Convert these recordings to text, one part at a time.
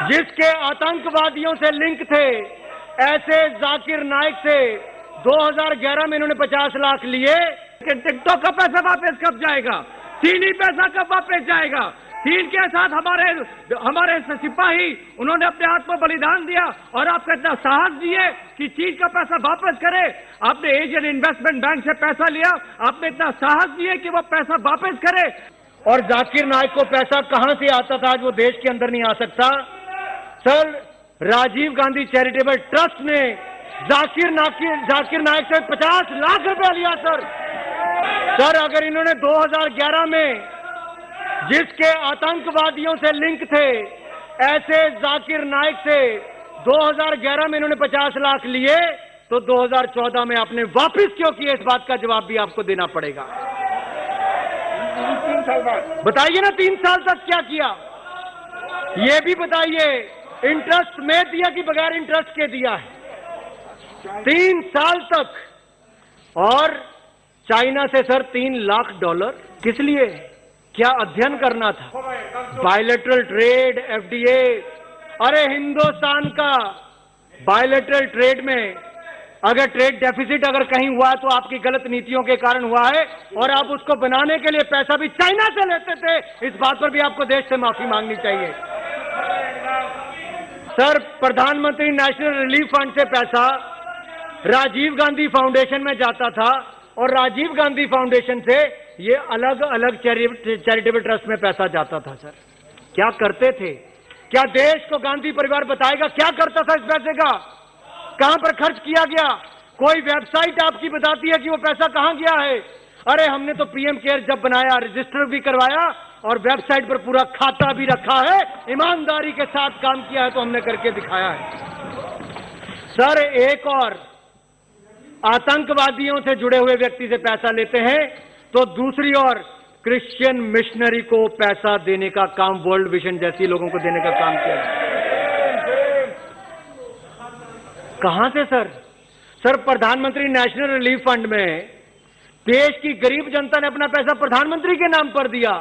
जिसके आतंकवादियों से लिंक थे, ऐसे जाकिर नाइक से 2011 में इन्होंने 50 लाख लिए। टिकटॉक का पैसा वापस कब जाएगा? चीनी पैसा कब वापस जाएगा? चीन के साथ हमारे सिपाही उन्होंने अपने हाथ में बलिदान दिया और आपको इतना साहस दिए कि चीन का पैसा वापस करे। आपने एशियन इन्वेस्टमेंट बैंक से पैसा लिया, आपने इतना साहस दिए कि वो पैसा वापस करे। और जाकिर नाइक को पैसा कहां से आता था, आज वो देश के अंदर नहीं आ सकता। Sir, Rajiv Gandhi charitable trust ने जाकिर नाइक से 50 लाख रुपया लिया। सर, अगर इन्होंने 2011 में जिसके आतंकवादियों से लिंक थे, ऐसे जाकिर नाइक से 2011 में इन्होंने 50 लाख लिए, तो 2014 में आपने वापस क्यों किए? इस बात का जवाब भी आपको देना पड़ेगा। 3 साल बाद बताइए ना, 3 साल तक क्या किया, ये भी बताइए। इंटरेस्ट में दिया कि बगैर इंटरेस्ट के दिया है? 3 साल तक। और चाइना से सर $3 लाख किस लिए? क्या अध्ययन करना था? Bilateral trade, FDA. अरे हिंदुस्तान का बायलैटरल ट्रेड में अगर ट्रेड डेफिसिट अगर कहीं हुआ तो आपकी गलत नीतियों के कारण हुआ है, और आप उसको बनाने के लिए पैसा भी चाइना से लेते थे। इस बात पर भी आपको देश से माफी मांगनी चाहिए। सर, प्रधानमंत्री नेशनल रिलीफ फंड से पैसा राजीव गांधी फाउंडेशन में जाता था, और राजीव गांधी फाउंडेशन से ये अलग अलग चैरिटेबल ट्रस्ट में पैसा जाता था। सर, क्या करते थे? क्या देश को गांधी परिवार बताएगा क्या करता था इस पैसे का? कहां पर खर्च किया गया? कोई वेबसाइट आपकी बताती है कि वो पैसा कहां गया है? अरे हमने तो पीएम केयर जब बनाया, रजिस्टर भी करवाया और वेबसाइट पर पूरा खाता भी रखा है, ईमानदारी के साथ काम किया है तो हमने करके दिखाया है। सर, एक और आतंकवादियों से जुड़े हुए व्यक्ति से पैसा लेते हैं, तो दूसरी ओर क्रिश्चियन मिशनरी को पैसा देने का काम, वर्ल्ड विजन जैसी लोगों को देने का काम किया जाए। कहां से सर? सर, प्रधानमंत्री नेशनल रिलीफ फंड में देश की गरीब जनता ने अपना पैसा प्रधानमंत्री के नाम पर दिया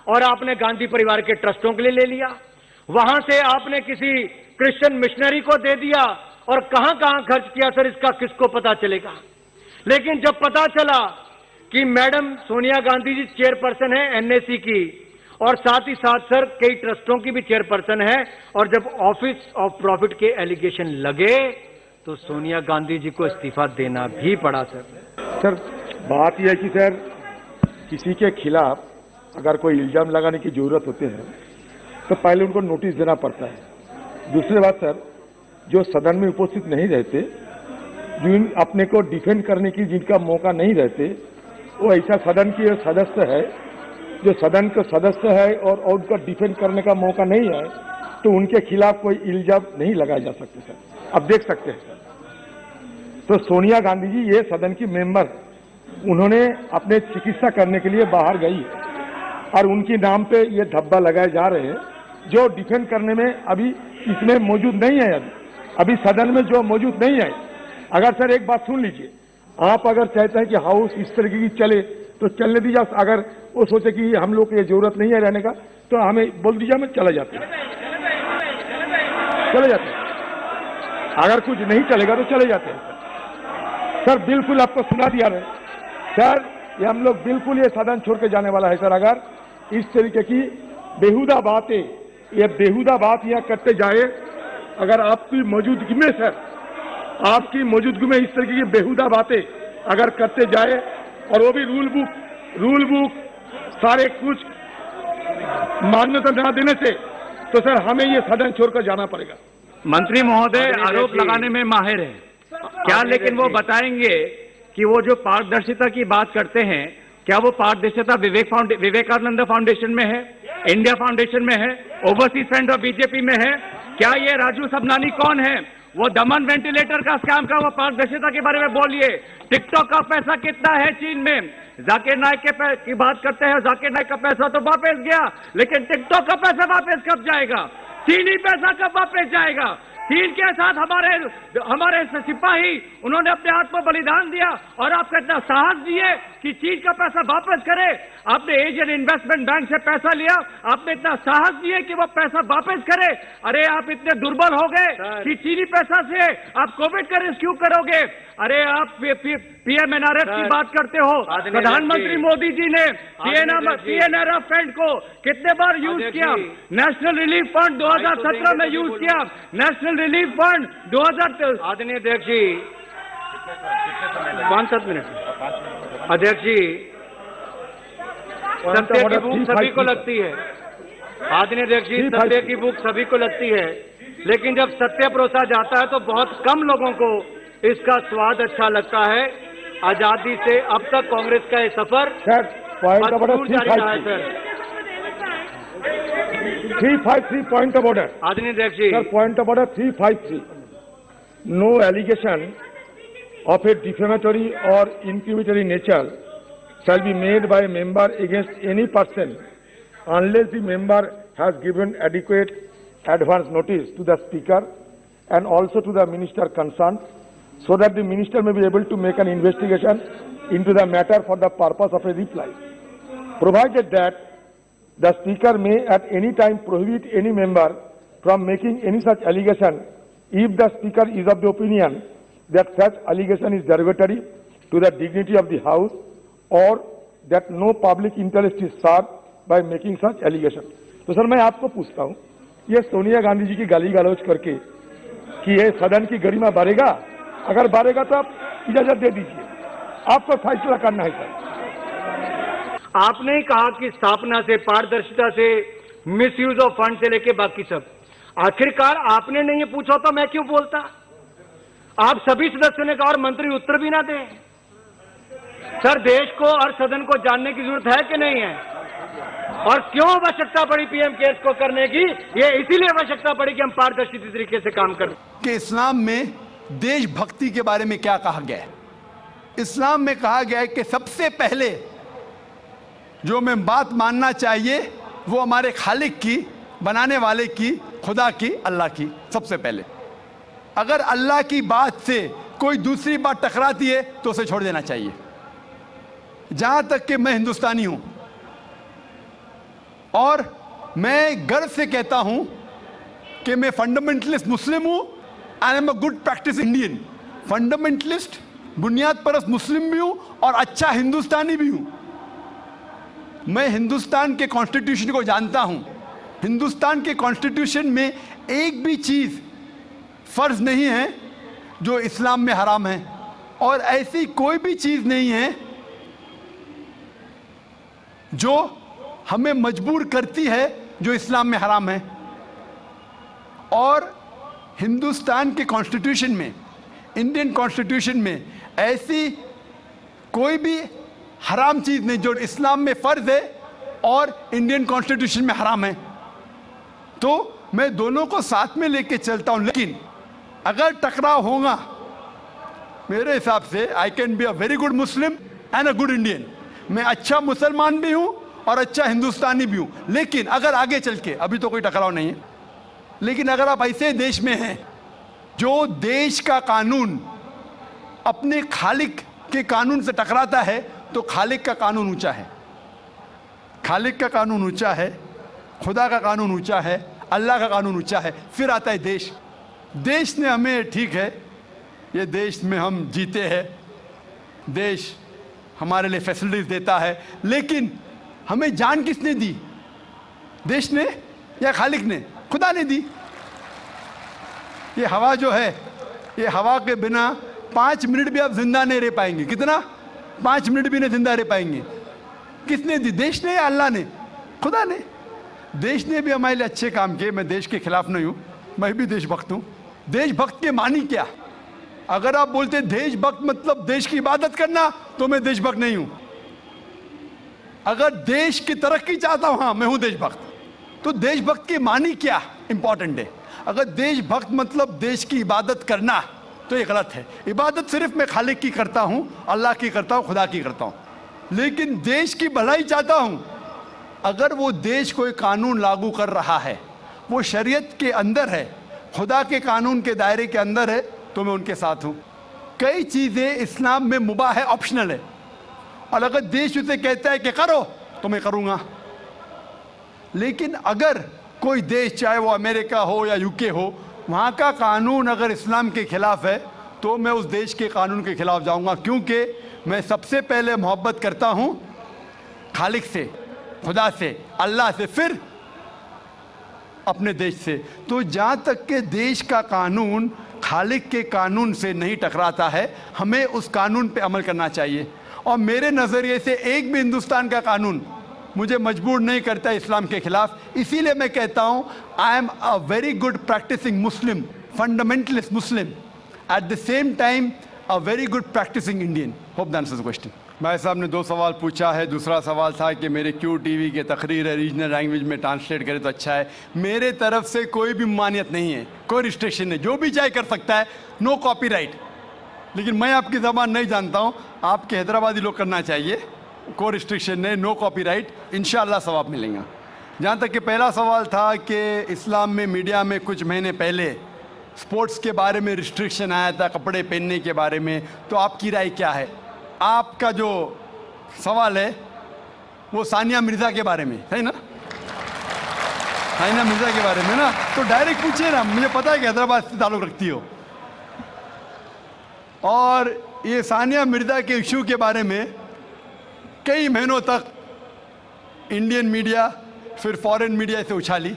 और आपने गांधी परिवार के ट्रस्टों के लिए ले लिया। वहां से आपने किसी क्रिश्चियन मिशनरी को दे दिया, और कहां कहां खर्च किया सर, इसका किसको पता चलेगा? लेकिन जब पता चला कि मैडम सोनिया गांधी जी चेयरपर्सन है एनएसी की, और साथ ही साथ सर कई ट्रस्टों की भी चेयरपर्सन है, और जब ऑफिस ऑफ प्रॉफिट के एलिगेशन लगे तो सोनिया गांधी जी को इस्तीफा देना भी पड़ा। सर, बात यह है कि सर किसी के खिलाफ अगर कोई इल्जाम लगाने की जरूरत होती है तो पहले उनको नोटिस देना पड़ता है। दूसरी बात सर, जो सदन में उपस्थित नहीं रहते, जिन अपने को डिफेंड करने की जिनका मौका नहीं रहते, वो ऐसा सदन के सदस्य है जो सदन का सदस्य है और उनका डिफेंड करने का मौका नहीं है, तो उनके खिलाफ कोई इल्जाम नहीं लगाया जा सकते सर। अब देख सकते हैं सर, तो सोनिया गांधी जी ये सदन की मेंबर, उन्होंने अपने चिकित्सा करने के लिए बाहर गई है और उनके नाम पे ये धब्बा लगाए जा रहे हैं, जो डिफेंड करने में अभी इसमें मौजूद नहीं है। अभी सदन में जो मौजूद नहीं है। अगर सर एक बात सुन लीजिए, आप अगर चाहते हैं कि हाउस इस तरीके की चले तो चलने दीजिए। अगर वो सोचे कि हम लोग को ये जरूरत नहीं है रहने का, तो हमें बोल दीजिए, हमें चले जाते हैं। अगर कुछ नहीं चलेगा तो चले जाते हैं सर। बिल्कुल आपको सुना दिया है सर, ये हम लोग बिल्कुल ये सदन छोड़ के जाने वाला है सर। अगर इस तरीके की बेहुदा बातें, ये बेहुदा बात यहाँ करते जाए, अगर आपकी मौजूदगी में सर, आपकी मौजूदगी में इस तरीके की बेहुदा बातें अगर करते जाए, और वो भी रूल बुक सारे कुछ मान्यता न देने से, तो सर हमें ये सदन छोड़कर जाना पड़ेगा। मंत्री महोदय आरोप लगाने में माहिर है क्या, लेकिन वो बताएंगे कि वो जो पारदर्शिता की बात करते हैं, क्या वो पारदर्शिता विवेकानंद फाउंडेशन में है, इंडिया फाउंडेशन में है, ओवरसीज फ्रंट ऑफ बीजेपी में है? क्या ये राजू सबनानी कौन है? वो दमन वेंटिलेटर का स्कैम का वो पारदर्शिता के बारे में बोलिए। टिकटॉक का पैसा कितना है चीन में? जाकिर नाइक की बात करते हैं, जाकिर नाइक का पैसा तो वापस गया, लेकिन टिकटॉक का पैसा वापस कब जाएगा? चीनी पैसा कब वापस जाएगा? चीन के साथ हमारे सिपाही उन्होंने अपने हाथ में बलिदान दिया और आपको इतना साहस दिए कि चीन का पैसा वापस करे। आपने एशियन इन्वेस्टमेंट बैंक से पैसा लिया, आपने इतना साहस नहीं है कि वो पैसा वापस करे। अरे आप इतने दुर्बल हो गए कि चीनी पैसा से आप कोविड का रेस्क्यू करोगे। अरे आप पीएमएनआरएफ की बात करते हो, प्रधानमंत्री मोदी जी ने पीएनआरएफ फंड को कितने बार यूज किया? नेशनल रिलीफ फंड 2017 में यूज किया, नेशनल रिलीफ फंड 2000। आदरणीय अध्यक्ष जी, 5-7 मिनट। अध्यक्ष जी, सत्य की भूख सभी को लगती है। आदरणीय अध्यक्ष जी, सत्य की भूख सभी को लगती है, लेकिन जब सत्य परोसा जाता है तो बहुत कम लोगों को इसका स्वाद अच्छा लगता है। आजादी से अब तक कांग्रेस का ये सफर पॉइंट जारी रहा है सर। 353 point of order. आदरणीय अध्यक्ष जी, sir, point of order 353। No allegation of a defamatory or incriminatory nature shall be made by a member against any person unless the member has given adequate advance notice to the speaker and also to the minister concerned, so that the minister may be able to make an investigation into the matter for the purpose of a reply, provided that the speaker may at any time prohibit any member from making any such allegation if the speaker is of the opinion that such allegation is derogatory to the dignity of the house or that no public interest is served by making such allegation। तो sir, मैं आपको पूछता हूं, ये सोनिया गांधी जी की गाली गलौज करके कि ये सदन की गरिमा बढ़ेगा? अगर बढ़ेगा तो आप इजाजत दे दीजिए, आपको फैसला करना है सर। आपने कहा कि स्थापना से, पारदर्शिता से, मिसयूज ऑफ फंड से लेके बाकी सब, आखिरकार आपने नहीं ये पूछा तो मैं क्यों बोलता? आप सभी सदस्यों ने कहा और मंत्री उत्तर भी ना दें। सर, देश को और सदन को जानने की जरूरत है कि नहीं है? और क्यों आवश्यकता पड़ी पीएम केयर्स को करने की? ये इसीलिए आवश्यकता पड़ी कि हम पारदर्शी तरीके से काम करें। कि इस्लाम में देशभक्ति के बारे में क्या कहा गया है? इस्लाम में कहा गया है कि सबसे पहले जो हमें बात मानना चाहिए वो हमारे खालिक की, बनाने वाले की, खुदा की, अल्लाह की, सबसे पहले। अगर अल्लाह की बात से कोई दूसरी बात टकराती है तो उसे छोड़ देना चाहिए। जहां तक कि मैं हिंदुस्तानी हूं और मैं गर्व से कहता हूं कि मैं फंडामेंटलिस्ट मुस्लिम हूं, आई am a good practice Indian. Fundamentalist, बुनियाद परस्त मुस्लिम भी हूं और अच्छा हिंदुस्तानी भी हूं। मैं हिंदुस्तान के कॉन्स्टिट्यूशन को जानता हूं। हिंदुस्तान के कॉन्स्टिट्यूशन में एक भी चीज फर्ज नहीं है जो इस्लाम में हराम है, और ऐसी कोई भी चीज नहीं है जो हमें मजबूर करती है जो इस्लाम में हराम है। और हिंदुस्तान के कॉन्स्टिट्यूशन में, इंडियन कॉन्स्टिट्यूशन में ऐसी कोई भी हराम चीज नहीं जो इस्लाम में फर्ज है और इंडियन कॉन्स्टिट्यूशन में हराम है। तो मैं दोनों को साथ में लेके चलता हूं, लेकिन अगर टकराव होगा, मेरे हिसाब से I can be a very good Muslim and a good Indian. मैं अच्छा मुसलमान भी हूं और अच्छा हिंदुस्तानी भी हूं, लेकिन अगर आगे चल के, अभी तो कोई टकराव नहीं है, लेकिन अगर आप ऐसे देश में हैं जो देश का कानून अपने खालिक के कानून से टकराता है, तो खालिक का कानून ऊंचा है, खालिक का कानून ऊंचा है, खुदा का कानून ऊंचा है, अल्लाह का कानून ऊंचा है, फिर आता है देश। देश ने हमें, ठीक है, ये देश में हम जीते हैं, देश हमारे लिए फैसिलिटीज देता है, लेकिन हमें जान किसने दी? देश ने या खालिक ने? खुदा ने दी। ये हवा जो है, ये हवा के बिना 5 मिनट भी आप जिंदा नहीं रह पाएंगे। कितना? 5 मिनट भी नहीं जिंदा रह पाएंगे। किसने दी? देश ने या अल्लाह ने? खुदा ने। देश ने भी हमारे लिए अच्छे काम किए। मैं देश के खिलाफ नहीं हूं, मैं भी देशभक्त हूं। देशभक्त के मानी क्या? अगर आप बोलते देशभक्त मतलब देश की इबादत करना, तो मैं देशभक्त नहीं हूं। अगर देश की तरक्की चाहता हूं, हाँ मैं हूं देशभक्त। तो देशभक्त की मानी क्या इंपॉर्टेंट है। अगर देशभक्त मतलब देश की इबादत करना, तो ये गलत है। इबादत सिर्फ मैं खालिक की करता हूं, अल्लाह की करता हूं, खुदा की करता हूं, लेकिन देश की भलाई चाहता हूं। अगर वो देश कोई कानून लागू कर रहा है, वो शरीयत के अंदर है, खुदा के कानून के दायरे के अंदर है, तो मैं उनके साथ हूं। कई चीजें इस्लाम में मुबाह है, ऑप्शनल है, और अगर देश उसे कहता है कि करो, तो मैं करूँगा। लेकिन अगर कोई देश, चाहे वो अमेरिका हो या यूके हो, वहाँ का कानून अगर इस्लाम के खिलाफ है तो मैं उस देश के कानून के खिलाफ जाऊँगा, क्योंकि मैं सबसे पहले मोहब्बत करता हूँ खालिक से, खुदा से, अल्लाह से, फिर अपने देश से। तो जहाँ तक के देश का कानून खालिक के कानून से नहीं टकराता है, हमें उस कानून पे अमल करना चाहिए। और मेरे नज़रिए से एक भी हिंदुस्तान का कानून मुझे मजबूर नहीं करता इस्लाम के खिलाफ। इसीलिए मैं कहता हूँ I am a very good practising Muslim, fundamentalist Muslim, at the same time a very good practising Indian. Hope that answers the question. भाई साहब ने 2 सवाल पूछा है। दूसरा सवाल था कि मेरे क्यू टीवी के तकरीर है रीजनल लैंग्वेज में ट्रांसलेट करें तो अच्छा है। मेरे तरफ से कोई भी मानियत नहीं है, कोई रिस्ट्रिक्शन नहीं, जो भी चाहे कर सकता है, नो कॉपीराइट। लेकिन मैं आपकी ज़बान नहीं जानता हूँ, आपके हैदराबादी लोग करना चाहिए, कोई रिस्ट्रिक्शन नहीं, नो कॉपीराइट, इंशाअल्लाह सवाब मिलेगा। जहाँ तक कि पहला सवाल था कि इस्लाम में मीडिया में कुछ महीने पहले स्पोर्ट्स के बारे में रिस्ट्रिक्शन आया था, कपड़े पहनने के बारे में, तो आपकी राय क्या है? आपका जो सवाल है वो सानिया मिर्ज़ा के बारे में है ना? सानिया मिर्ज़ा के बारे में ना, तो डायरेक्ट पूछिए ना, मुझे पता है कि हैदराबाद से ताल्लुक़ रखती हो। और ये सानिया मिर्ज़ा के इशू के बारे में कई महीनों तक इंडियन मीडिया, फिर फॉरेन मीडिया से उछाली,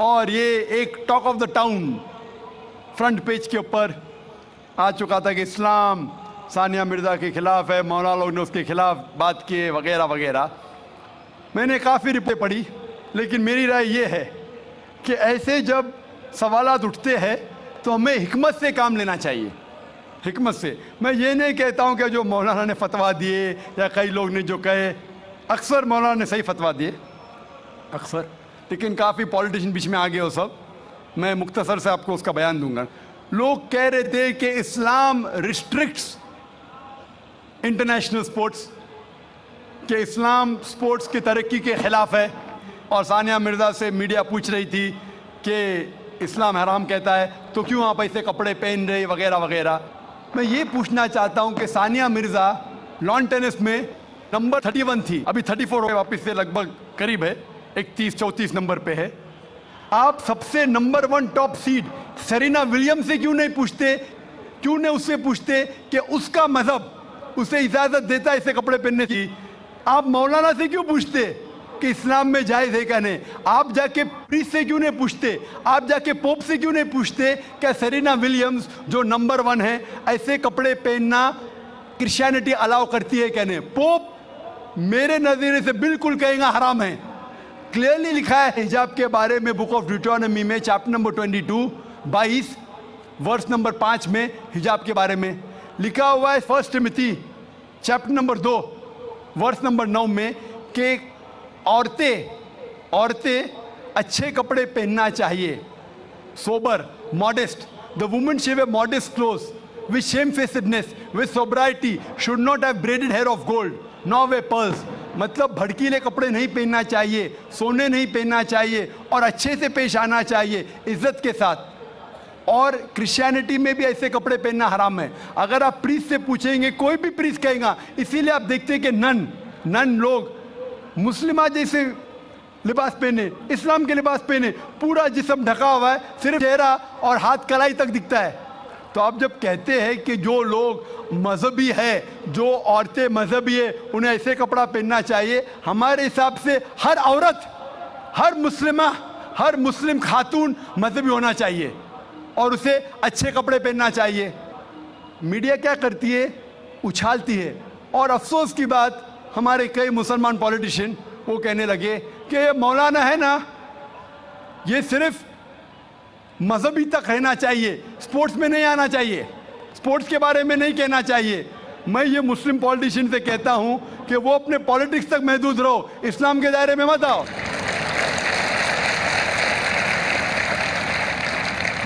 और ये एक talk of the town front page के ऊपर आ चुका था कि इस्लाम सानिया मिर्ज़ा के ख़िलाफ़ है, मौलाना लोग ने उसके ख़िलाफ़ बात किए वगैरह वगैरह। मैंने काफ़ी रिपोर्टें पढ़ी, लेकिन मेरी राय ये है कि ऐसे जब सवालात उठते हैं तो हमें हिकमत से काम लेना चाहिए, हिकमत से। मैं ये नहीं कहता हूँ कि जो मौलाना ने फतवा दिए या कई लोग ने जो कहे, अक्सर मौलाना ने सही फतवा दिए अक्सर, लेकिन काफ़ी पॉलिटिशियन बीच में आ गए हो सब। मैं मुख्तसर से आपको उसका बयान दूंगा। लोग कह रहे थे कि इस्लाम रिस्ट्रिक्ट्स इंटरनेशनल स्पोर्ट्स, कि इस्लाम स्पोर्ट्स की तरक्की के ख़िलाफ़ है, और सानिया मिर्ज़ा से मीडिया पूछ रही थी कि इस्लाम हराम कहता है तो क्यों आप ऐसे कपड़े पहन रहे वगैरह वगैरह। मैं ये पूछना चाहता हूँ कि सानिया मिर्ज़ा लॉन टेनिस में नंबर 31 थी, अभी 34 वापस से लगभग करीब है, 31-34 नंबर पे है। आप सबसे number 1 top seed Serena Williams से क्यों नहीं पूछते, क्यों नहीं उससे पूछते कि उसका मज़हब उसे इजाज़त देता है ऐसे कपड़े पहनने की? आप मौलाना से क्यों पूछते कि इस्लाम में जायज़ है क्या नहीं? आप जाके प्रीस्ट से क्यों नहीं पूछते? आप जाके पोप से क्यों नहीं पूछते क्या सेरेना विलियम्स जो नंबर 1 है, ऐसे कपड़े पहनना क्रिश्चियनिटी अलाउ करती है क्या नहीं? पोप मेरे नज़रिए से बिल्कुल कहेगा हराम है। क्लियरली लिखा है हिजाब के बारे में बुक ऑफ ड्यूटोनॉमी में चैप्टर नंबर 22 वर्स नंबर 5 में हिजाब के बारे में लिखा हुआ है। 1 Timothy chapter number 2 verse number 9 में कि औरतें अच्छे कपड़े पहनना चाहिए, sober, modest. The women should wear modest clothes with shamefacedness, with sobriety, should not have braided hair of gold not way pearls. मतलब भड़कीले कपड़े नहीं पहनना चाहिए, सोने नहीं पहनना चाहिए, और अच्छे से पेश आना चाहिए, इज्जत के साथ। और क्रिश्चियनिटी में भी ऐसे कपड़े पहनना हराम है। अगर आप प्रीस्ट से पूछेंगे, कोई भी प्रीस्ट कहेगा। इसीलिए आप देखते हैं कि नन लोग मुस्लिमा जैसे लिबास पहने, इस्लाम के लिबास पहने, पूरा जिस्म ढका हुआ है, सिर्फ चेहरा और हाथ कलाई तक दिखता है। तो आप जब कहते हैं कि जो लोग मजहबी है, जो औरतें मजहबी है, उन्हें ऐसे कपड़ा पहनना चाहिए, हमारे हिसाब से हर औरत, हर मुस्लिम खातून मजहबी होना चाहिए और उसे अच्छे कपड़े पहनना चाहिए। मीडिया क्या करती है? उछालती है। और अफसोस की बात, हमारे कई मुसलमान पॉलिटिशियन वो कहने लगे कि ये मौलाना है ना, ये सिर्फ मजहबी तक रहना चाहिए, स्पोर्ट्स में नहीं आना चाहिए, स्पोर्ट्स के बारे में नहीं कहना चाहिए। मैं ये मुस्लिम पॉलिटिशियन से कहता हूं कि वो अपने पॉलिटिक्स तक महदूद रहो, इस्लाम के दायरे में मत आओ।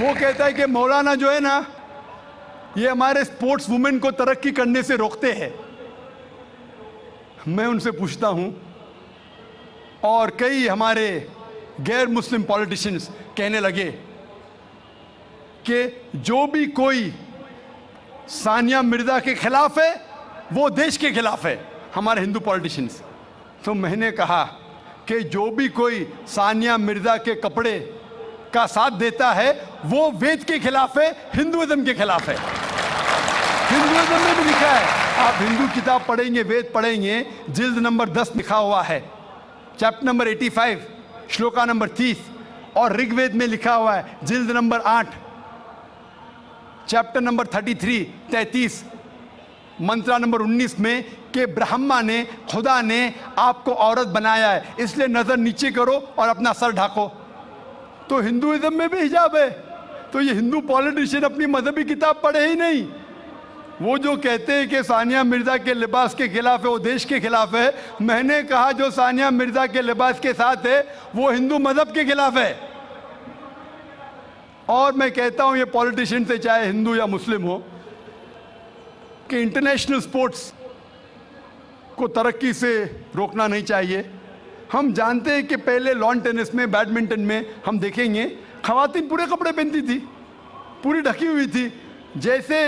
वो कहता है कि मौलाना जो है ना, ये हमारे स्पोर्ट्स वुमेन को तरक्की करने से रोकते हैं। मैं उनसे पूछता हूं, और कई हमारे गैर मुस्लिम पॉलिटिशियंस कहने लगे कि जो भी कोई सानिया मिर्ज़ा के खिलाफ है वो देश के खिलाफ है, हमारे हिंदू पॉलिटिशियंस। तो मैंने कहा कि जो भी कोई सानिया मिर्जा के कपड़े का साथ देता है वो वेद के खिलाफ है, हिंदुइज्म के खिलाफ है। हिंदुइज्म में भी लिखा है, आप हिंदू किताब पढ़ेंगे, वेद पढ़ेंगे, जिल्द नंबर 10 लिखा हुआ है, चैप्टर नंबर 85, श्लोका नंबर 30, और ऋग्वेद में लिखा हुआ है जिल्द नंबर 8, चैप्टर नंबर 33, मंत्रा नंबर 19 में कि ब्रह्मा ने, खुदा ने आपको औरत बनाया है, इसलिए नजर नीचे करो और अपना सर ढाको। तो हिंदुइज्म में भी हिजाब है। तो ये हिंदू पॉलिटिशियन अपनी मजहबी किताब पढ़े ही नहीं। वो जो कहते हैं कि सानिया मिर्जा के लिबास के खिलाफ है, वो देश के खिलाफ है। मैंने कहा जो सानिया मिर्जा के लिबास के साथ है वो हिंदू मजहब के खिलाफ है। और मैं कहता हूं ये पॉलिटिशियन से, चाहे हिंदू या मुस्लिम हो, कि इंटरनेशनल स्पोर्ट्स को तरक्की से रोकना नहीं चाहिए। हम जानते हैं कि पहले लॉन टेनिस में, बैडमिंटन में हम देखेंगे खवातीन पूरे कपड़े पहनती थी, पूरी ढकी हुई थी। जैसे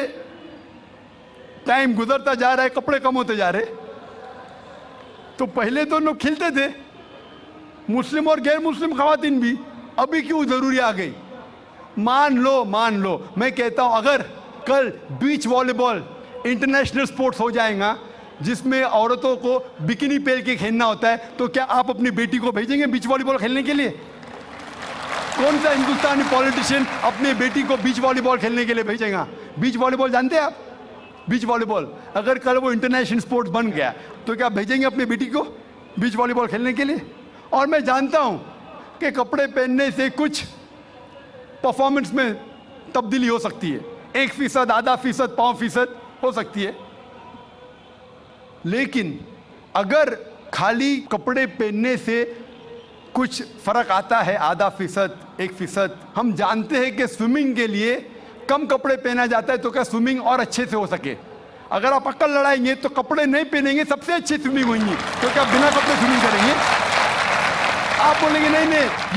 टाइम गुजरता जा रहा है, कपड़े कम होते जा रहे। तो पहले तो लोग खिलते थे, मुस्लिम और गैर मुस्लिम खवातीन भी, अभी क्यों जरूरी आ गई? मान लो मैं कहता हूं अगर कल बीच वॉलीबॉल इंटरनेशनल स्पोर्ट्स हो जाएगा जिसमें औरतों को बिकिनी पहन के खेलना होता है, तो क्या आप अपनी बेटी को भेजेंगे बीच वॉलीबॉल खेलने के लिए? कौन सा हिंदुस्तानी पॉलिटिशियन अपनी बेटी को बीच वॉलीबॉल खेलने के लिए भेजेगा? बीच वॉलीबॉल जानते हैं आप? बीच वॉलीबॉल अगर कल वो इंटरनेशनल स्पोर्ट्स बन गया तो क्या भेजेंगे अपनी बेटी को बीच वॉलीबॉल खेलने के लिए? और मैं जानता हूं कि कपड़े पहनने से कुछ परफॉर्मेंस में तब्दीली हो सकती है, 1%, आधा फीसद, 5% हो सकती है। लेकिन अगर खाली कपड़े पहनने से कुछ फर्क आता है, आधा फीसद, 1%, हम जानते हैं कि स्विमिंग के लिए कम कपड़े पहना जाता है तो क्या स्विमिंग और अच्छे से हो सके? अगर आप अक्ल लड़ाएंगे तो कपड़े नहीं पहनेंगे, सबसे अच्छी स्विमिंग होगी, तो क्या बिना कपड़े स्विमिंग करेंगे? आप बोलेंगे नहीं,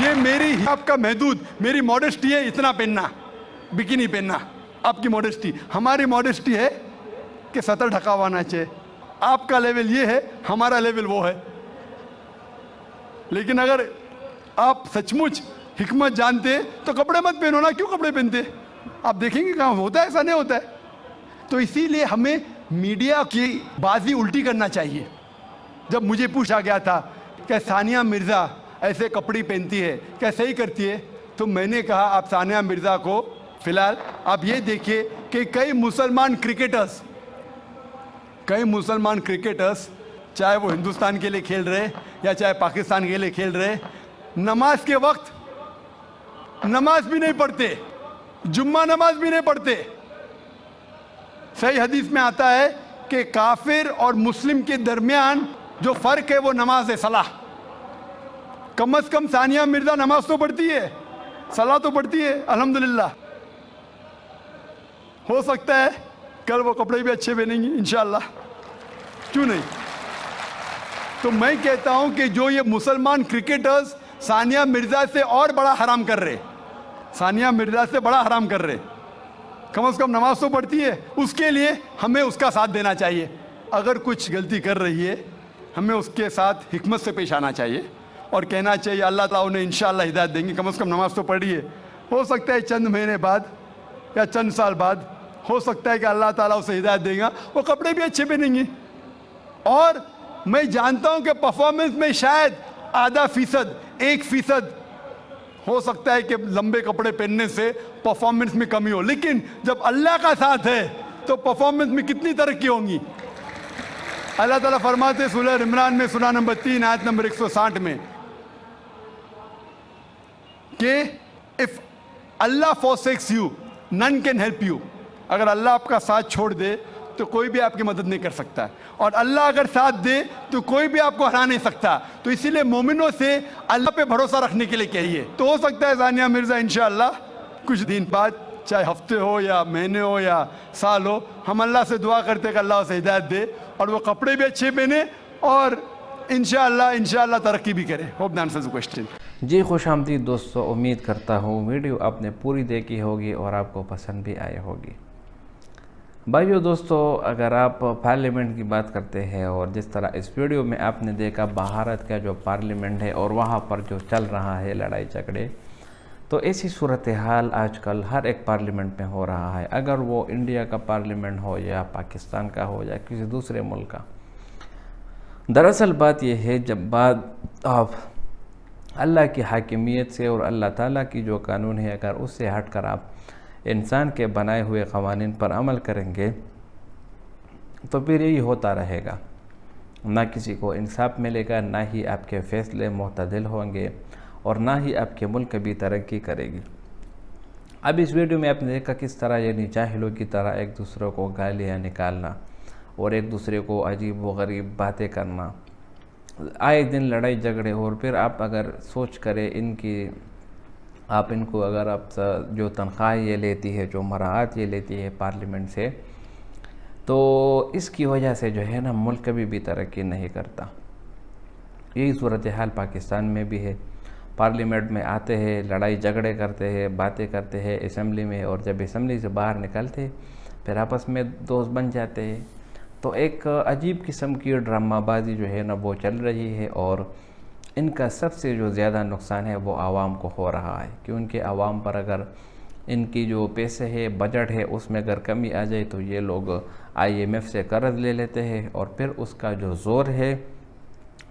ये मेरी, आपका महदूद, मेरी मॉडेस्टी है इतना पहनना, बिकिनी पहनना, आपकी मॉडेस्टी। हमारी मॉडेस्टी है कि सतर ढका हुआ होना चाहिए। आपका लेवल ये है, हमारा लेवल वो है। लेकिन अगर आप सचमुच हिकमत जानते तो कपड़े मत पहनो ना, क्यों कपड़े पहनते? आप देखेंगे कहाँ होता है, ऐसा नहीं होता है। तो इसीलिए हमें मीडिया की बाजी उल्टी करना चाहिए। जब मुझे पूछा गया था कि सानिया मिर्जा ऐसे कपड़े पहनती है, क्या सही करती है, तो मैंने कहा आप सानिया मिर्जा को फिलहाल आप ये देखिए कि कई मुसलमान क्रिकेटर्स चाहे वो हिंदुस्तान के लिए खेल रहे या चाहे पाकिस्तान के लिए खेल रहे, नमाज के वक्त नमाज भी नहीं पढ़ते, जुम्मा नमाज भी नहीं पढ़ते। सही हदीस में आता है कि काफिर और मुस्लिम के दरमियान जो फर्क है वो नमाज है, सलाह। कम से कम सानिया मिर्जा नमाज तो पढ़ती है, सलाह तो पढ़ती है, अल्हम्दुलिल्लाह। हो सकता है कल वो कपड़े भी अच्छे पहनेंगी इंशाअल्लाह, क्यों नहीं? तो मैं कहता हूं कि जो ये मुसलमान क्रिकेटर्स सानिया मिर्जा से और बड़ा हराम कर रहे, सानिया मिर्जा से बड़ा हराम कर रहे, कम से कम नमाज तो पढ़ती है, उसके लिए हमें उसका साथ देना चाहिए। अगर कुछ गलती कर रही है हमें उसके साथ हिकमत से पेश आना चाहिए और कहना चाहिए अल्लाह ताला उन्हें इंशाअल्लाह हिदायत देंगे, कम से कम नमाज तो पढ़ी है। हो सकता है चंद महीने बाद या चंद साल बाद हो सकता है कि अल्लाह ताला उसे हिदायत देगा, वो कपड़े भी अच्छे पहनेंगी। और मैं जानता हूं कि परफॉर्मेंस में शायद आधा फीसद, 1% हो सकता है कि लंबे कपड़े पहनने से परफॉर्मेंस में कमी हो, लेकिन जब अल्लाह का साथ है तो परफॉर्मेंस में कितनी तरक्की होगी। अल्लाह ताला फरमाते सूरह इमरान में सूरह नंबर 3 आयत नंबर 160 में कि if Allah forsakes you none can help you, अगर अल्लाह आपका साथ छोड़ दे तो कोई भी आपकी मदद नहीं कर सकता, और अल्लाह अगर साथ दे तो कोई भी आपको हरा नहीं सकता। तो इसीलिए मोमिनों से अल्लाह पे भरोसा रखने के लिए कहिए। तो हो सकता है सानिया मिर्जा इंशाअल्लाह कुछ दिन बाद, चाहे हफ्ते हो या महीने हो या साल हो, हम अल्लाह से दुआ करते हैं कि अल्लाह उसे हिदायत दे और वो कपड़े भी अच्छे पहने और इंशाअल्लाह तरक्की भी करे। Hope that answers the question. जी खुशामदीद दोस्तों, उम्मीद करता हूँ वीडियो आपने पूरी देखी होगी और आपको पसंद भी आई होगी। भाइयों दोस्तों, अगर आप पार्लियामेंट की बात करते हैं और जिस तरह इस वीडियो में आपने देखा भारत का जो पार्लियामेंट है और वहाँ पर जो चल रहा है लड़ाई झगड़े, तो ऐसी सूरत हाल आजकल हर एक पार्लियामेंट में हो रहा है, अगर वो इंडिया का पार्लियामेंट हो या पाकिस्तान का हो या किसी दूसरे मुल्क का। दरअसल बात यह है, जब बात आप अल्लाह की हाकिमियत से और अल्लाह ताला की जो कानून है अगर उससे हटकर आप इंसान के बनाए हुए क़वानीन पर अमल करेंगे तो फिर यही होता रहेगा, ना किसी को इंसाफ मिलेगा, ना ही आपके फ़ैसले मुतदिल होंगे और ना ही आपके मुल्क भी तरक्की करेगी। अब इस वीडियो में आपने देखा किस तरह यानी जाहिलों की तरह एक दूसरे को गालियाँ निकालना और एक दूसरे को अजीब व गरीब बातें करना, आए दिन लड़ाई झगड़े। और फिर आप अगर सोच करें इनको अगर आप जो तनख्वाह ये लेती है, जो मराहत ये लेती है पार्लियामेंट से, तो इसकी वजह से जो है ना मुल्क कभी भी तरक्की नहीं करता। यही सूरत हाल पाकिस्तान में भी है। पार्लियामेंट में आते हैं, लड़ाई झगड़े करते हैं, बातें करते हैं असम्बली में, और जब असम्बली से बाहर निकलते फिर आपस में दोस्त बन जाते हैं। तो एक अजीब किस्म की ड्रामाबाजी जो है ना वो चल रही है, और इनका सबसे जो ज़्यादा नुकसान है वो आवाम को हो रहा है, क्योंकि आवाम पर अगर इनकी जो पैसे है, बजट है, उसमें अगर कमी आ जाए तो ये लोग IMF से कर्ज ले लेते हैं और फिर उसका जो ज़ोर है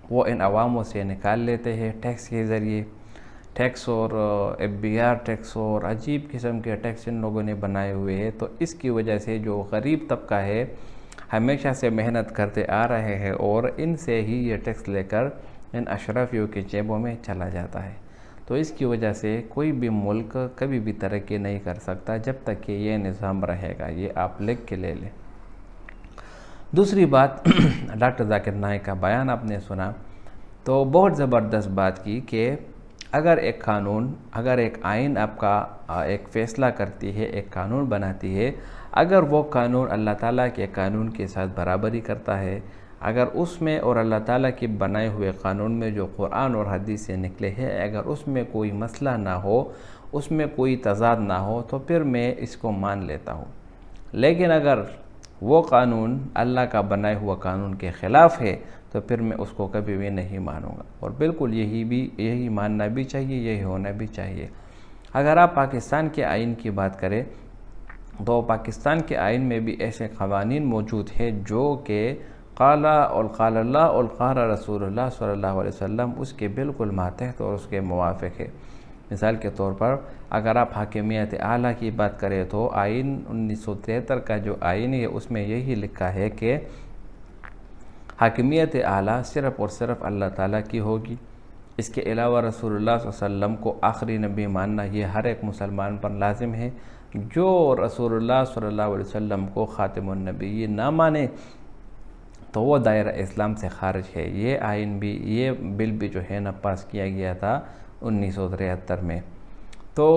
वो इन अवामों से निकाल लेते हैं टैक्स के ज़रिए। टैक्स और FBR टैक्स और अजीब किस्म के टैक्स इन लोगों ने बनाए हुए हैं। तो इसकी वजह से जो गरीब तबका है हमेशा से मेहनत करते आ रहे हैं और इनसे ही ये टैक्स लेकर इन अशराफियों के जेबों में चला जाता है। तो इसकी वजह से कोई भी मुल्क कभी भी तरक्की नहीं कर सकता जब तक कि ये निज़ाम रहेगा। ये आप लिख के ले लें। दूसरी बात डॉक्टर जाकिर नाइक का बयान आपने सुना तो बहुत ज़बरदस्त बात की कि अगर एक कानून, अगर एक आइन आपका एक फ़ैसला करती है, एक कानून बनाती है, अगर वो कानून अल्लाह ताला के कानून के साथ बराबरी करता है, अगर उसमें और अल्लाह ताला के बनाए हुए कानून में जो कुरान और हदीस से निकले हैं अगर उसमें कोई मसला ना हो, उसमें कोई तज़ाद ना हो, तो फिर मैं इसको मान लेता हूँ। लेकिन अगर वो कानून अल्लाह का बनाए हुआ कानून के ख़िलाफ़ है तो फिर मैं उसको कभी भी नहीं मानूंगा। और बिल्कुल यही मानना भी चाहिए, यही होना भी चाहिए। अगर आप पाकिस्तान के आइन की बात करें तो पाकिस्तान के आइन में भी ऐसे क़वानीन मौजूद हैं जो कि क़ाला और क़ाल अल्लाह और क़ाल रसूलुल्लाह सल्लल्लाहु अलैहि वसल्लम उसके बिल्कुल मातहत और उसके मुवाफ़िक है। मिसाल के तौर पर अगर आप हाकिमियत आला की बात करें तो आइन 1973 का जो आइन है उसमें यही लिखा है कि हाकिमियत आला सिर्फ़ और सिर्फ अल्लाह ताला की होगी। इसके अलावा रसूलुल्लाह सल्लल्लाहु अलैहि वसल्लम को आखिरी नबी मानना ये हर एक मुसलमान पर लाजिम है। जो रसूलुल्लाह सल्लल्लाहु अलैहि वसल्लम को ख़ातिमुन नबिय्यीन ना माने तो वो दायरा इस्लाम से खारिज है। ये आइन भी, ये बिल भी जो है ना पास किया गया था 1973 में। तो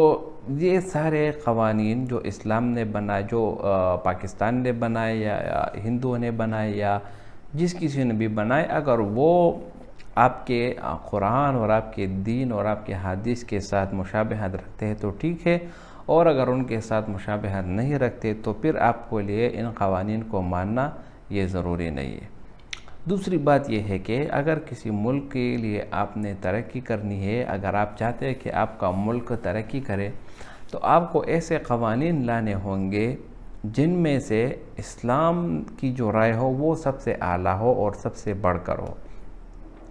ये सारे क़वानीन जो इस्लाम ने बनाए, जो पाकिस्तान ने बनाए या हिंदुओं ने बनाए या जिस किसी ने भी बनाए, अगर वो आपके कुरान और आपके दीन और आपके हदीस के साथ मुशाबहत रखते हैं तो ठीक है, और अगर उनके साथ मुशाबहत नहीं रखते तो फिर आपको लिए इन क़वानीन को मानना ये ज़रूरी नहीं है। दूसरी बात यह है कि अगर किसी मुल्क के लिए आपने तरक्की करनी है, अगर आप चाहते हैं कि आपका मुल्क तरक्की करे, तो आपको ऐसे क़वानीन लाने होंगे जिनमें से इस्लाम की जो राय हो वो सबसे आला हो और सबसे बढ़कर हो।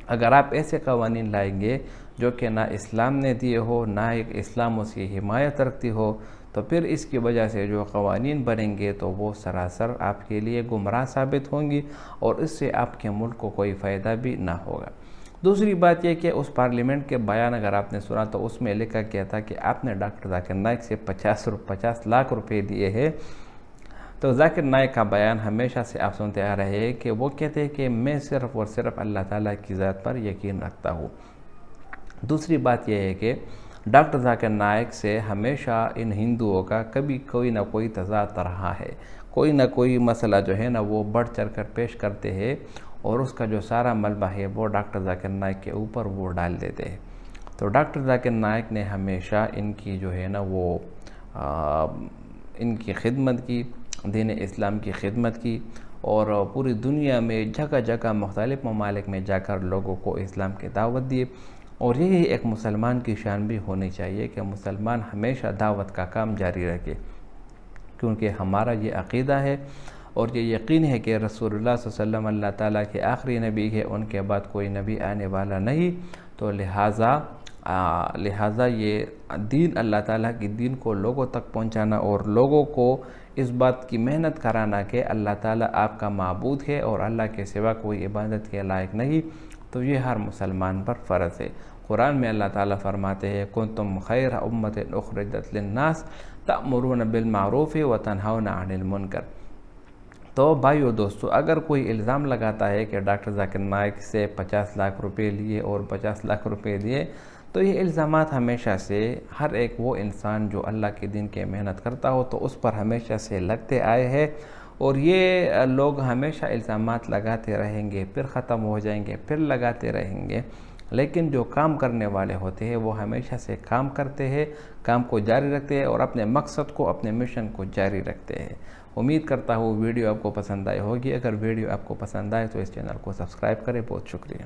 अगर आप ऐसे क़वानीन लाएंगे जो कि ना इस्लाम ने दिए हो, ना एक इस्लाम उसकी हिमायत रखती हो, तो फिर इसकी वजह से जो क़वानीन बनेंगे तो वो सरासर आपके लिए गुमराह साबित होंगी और इससे आपके मुल्क को कोई फ़ायदा भी ना होगा। दूसरी बात यह कि उस पार्लियामेंट के बयान अगर आपने सुना तो उसमें लिखा गया था कि आपने डॉक्टर जाकिर नाइक से 50 लाख रुपए दिए हैं। तो जाकिर नाइक का बयान हमेशा से आप सुनते आ रहे हैं कि वो कहते हैं कि मैं सिर्फ़ और सिर्फ अल्लाह ताला की ज़ात पर यकीन रखता हूँ। दूसरी बात यह है कि डॉक्टर जाकिर नाइक से हमेशा इन हिंदुओं का कभी कोई ना कोई तज़ाद रहा है, कोई ना कोई मसला जो है ना वो बढ़ चढ़ कर पेश करते हैं और उसका जो सारा मलबा है वो डॉक्टर जाकिर नाइक के ऊपर वो डाल देते हैं। तो डॉक्टर जाकिर नाइक ने हमेशा इनकी जो है ना वो इनकी खिदमत की, दीन इस्लाम की खिदमत की और पूरी दुनिया में जगह जगह मुख्तलिफ़ ममालिक में जाकर लोगों को इस्लाम की दावत दी। और यही एक मुसलमान की शान भी होनी चाहिए कि मुसलमान हमेशा दावत का काम जारी रखे, क्योंकि हमारा ये अक़ीदा है और ये यकीन है कि रसूलुल्लाह सल्लल्लाहु अलैहि वसल्लम अल्लाह ताला के आखिरी नबी है, उनके बाद कोई नबी आने वाला नहीं। तो लिहाजा ये दीन, अल्लाह ताला की दीन को लोगों तक पहुंचाना और लोगों को इस बात की मेहनत कराना कि अल्लाह ताला आपका माबूद है और अल्लाह के सिवा कोई इबादत के लायक नहीं, तो ये हर मुसलमान पर फ़र्ज़ है। कुरान में अल्लाह ताला फरमाते हैं, कुंतुम खैर उम्मतिन उखरिजत लिन्नास तअमुरून बिल मारूफ़ व तनहौना अनिल मुनकर। तो भाइयों दोस्तों, अगर कोई इल्ज़ाम लगाता है कि डॉक्टर जाकिर नाइक से 50 लाख रुपए लिए और 50 लाख रुपए दिए, तो ये इल्ज़ामात हमेशा से हर एक वो इंसान जो अल्लाह के दिन के मेहनत करता हो तो उस पर हमेशा से लगते आए हैं और ये लोग हमेशा इल्ज़ामात लगाते रहेंगे, फिर ख़त्म हो जाएंगे, फिर लगाते रहेंगे। लेकिन जो काम करने वाले होते हैं वो हमेशा से काम करते हैं, काम को जारी रखते हैं और अपने मकसद को, अपने मिशन को जारी रखते हैं। उम्मीद करता हूँ वीडियो आपको पसंद आई होगी। अगर वीडियो आपको पसंद आए तो इस चैनल को सब्सक्राइब करें। बहुत शुक्रिया।